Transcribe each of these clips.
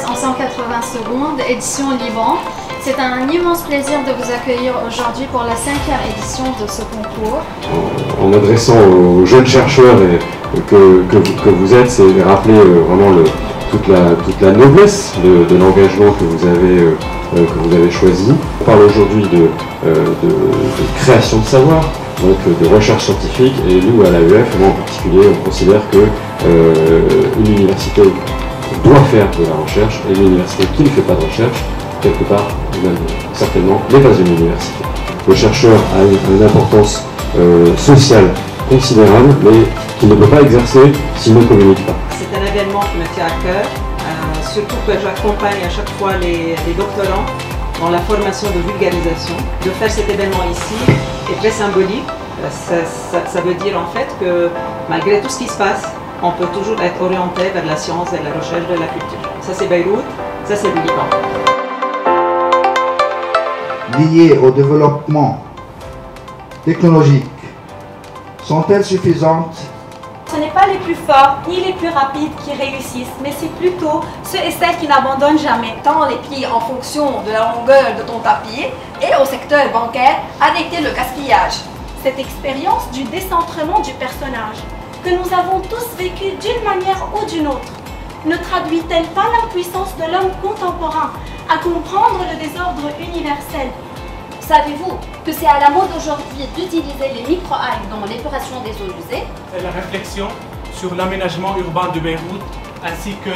thèse en 180 secondes, édition Liban. C'est un immense plaisir de vous accueillir aujourd'hui pour la 5e édition de ce concours. En m'adressant aux jeunes chercheurs que vous êtes, c'est rappeler vraiment toute la noblesse de l'engagement que vous avez choisi. On parle aujourd'hui de création de savoir, donc de recherche scientifique, et nous à l'AEF, moi en particulier, on considère que une université doit faire de la recherche, et une université qui ne fait pas de recherche, quelque part, même certainement, n'est pas une université. Le chercheur a une importance sociale considérable, mais qu'il ne peut pas exercer s'il ne communique pas. C'est un événement qui me tient à cœur, surtout que j'accompagne à chaque fois les doctorants dans la formation de vulgarisation. De faire cet événement ici est très symbolique. Ça veut dire en fait que malgré tout ce qui se passe, on peut toujours être orienté vers la science et la recherche de la culture. Ça c'est Beyrouth, ça c'est le Liban. Liées au développement technologique sont-elles suffisantes? Ce n'est pas les plus forts ni les plus rapides qui réussissent, mais c'est plutôt ceux et celles qui n'abandonnent jamais. Tends les pieds en fonction de la longueur de ton tapis et au secteur bancaire, arrêtez le gaspillage. Cette expérience du décentrement du personnage, que nous avons tous vécu d'une manière ou d'une autre, ne traduit-elle pas l'impuissance de l'homme contemporain à comprendre le désordre universel? Savez-vous que c'est à la mode aujourd'hui d'utiliser les micro-algues dans l'épuration des eaux usées? C'est la réflexion sur l'aménagement urbain de Beyrouth ainsi que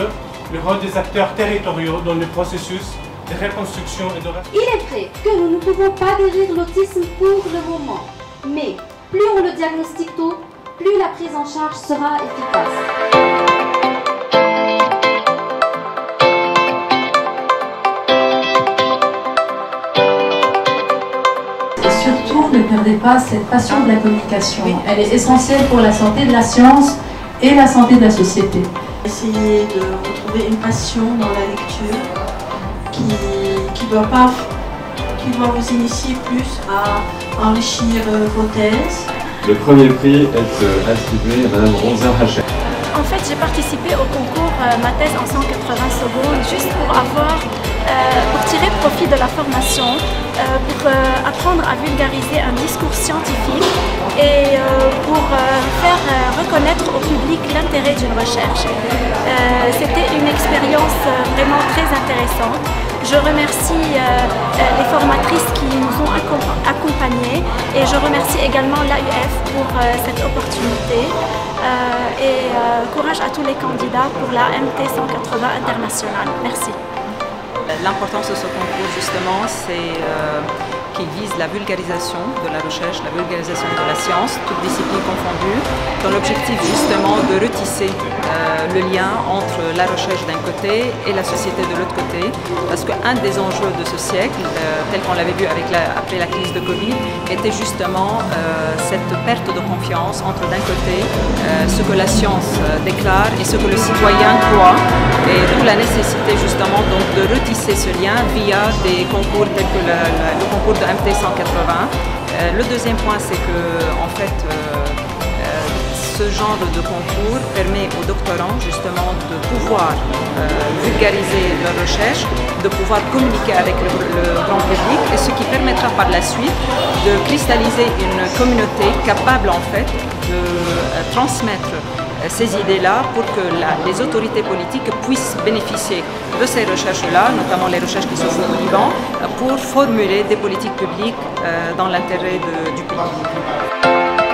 le rôle des acteurs territoriaux dans le processus de reconstruction et de... Il est vrai que nous ne pouvons pas guérir l'autisme pour le moment, mais plus on le diagnostique tôt, plus la prise en charge sera efficace. Surtout, ne perdez pas cette passion de la communication. Elle est essentielle pour la santé de la science et la santé de la société. Essayez de retrouver une passion dans la lecture qui doit vous initier plus à enrichir vos thèses. Le premier prix est attribué à Mme Ronza Hachem. En fait, j'ai participé au concours ma thèse en 180 secondes juste pour tirer profit de la formation, pour apprendre à vulgariser un discours scientifique et pour faire reconnaître au public l'intérêt d'une recherche. C'était une expérience vraiment très intéressante. Je remercie les formatrices qui nous ont accompagnés et je remercie également l'AEF pour cette opportunité et courage à tous les candidats pour la MT 180 internationale. Merci. L'importance de ce concours justement, c'est qu'il vise la vulgarisation de la recherche, la vulgarisation de la science, toutes disciplines confondues, dans l'objectif justement de retisser le lien entre la recherche d'un côté et la société de l'autre côté, parce qu'un des enjeux de ce siècle, tel qu'on l'avait vu après la crise de Covid, était justement cette perte de confiance entre d'un côté ce que la science déclare et ce que le citoyen croit, et d'où la nécessité justement donc de retisser ce lien via des concours tels que le concours de MT 180. Le deuxième point, c'est que en fait ce genre de concours permet aux doctorants justement de pouvoir vulgariser leur recherche, de pouvoir communiquer avec le grand public, et ce qui permettra par la suite de cristalliser une communauté capable en fait de transmettre ces idées-là pour que les autorités politiques puissent bénéficier de ces recherches-là, notamment les recherches qui se font au Liban, pour formuler des politiques publiques dans l'intérêt du public.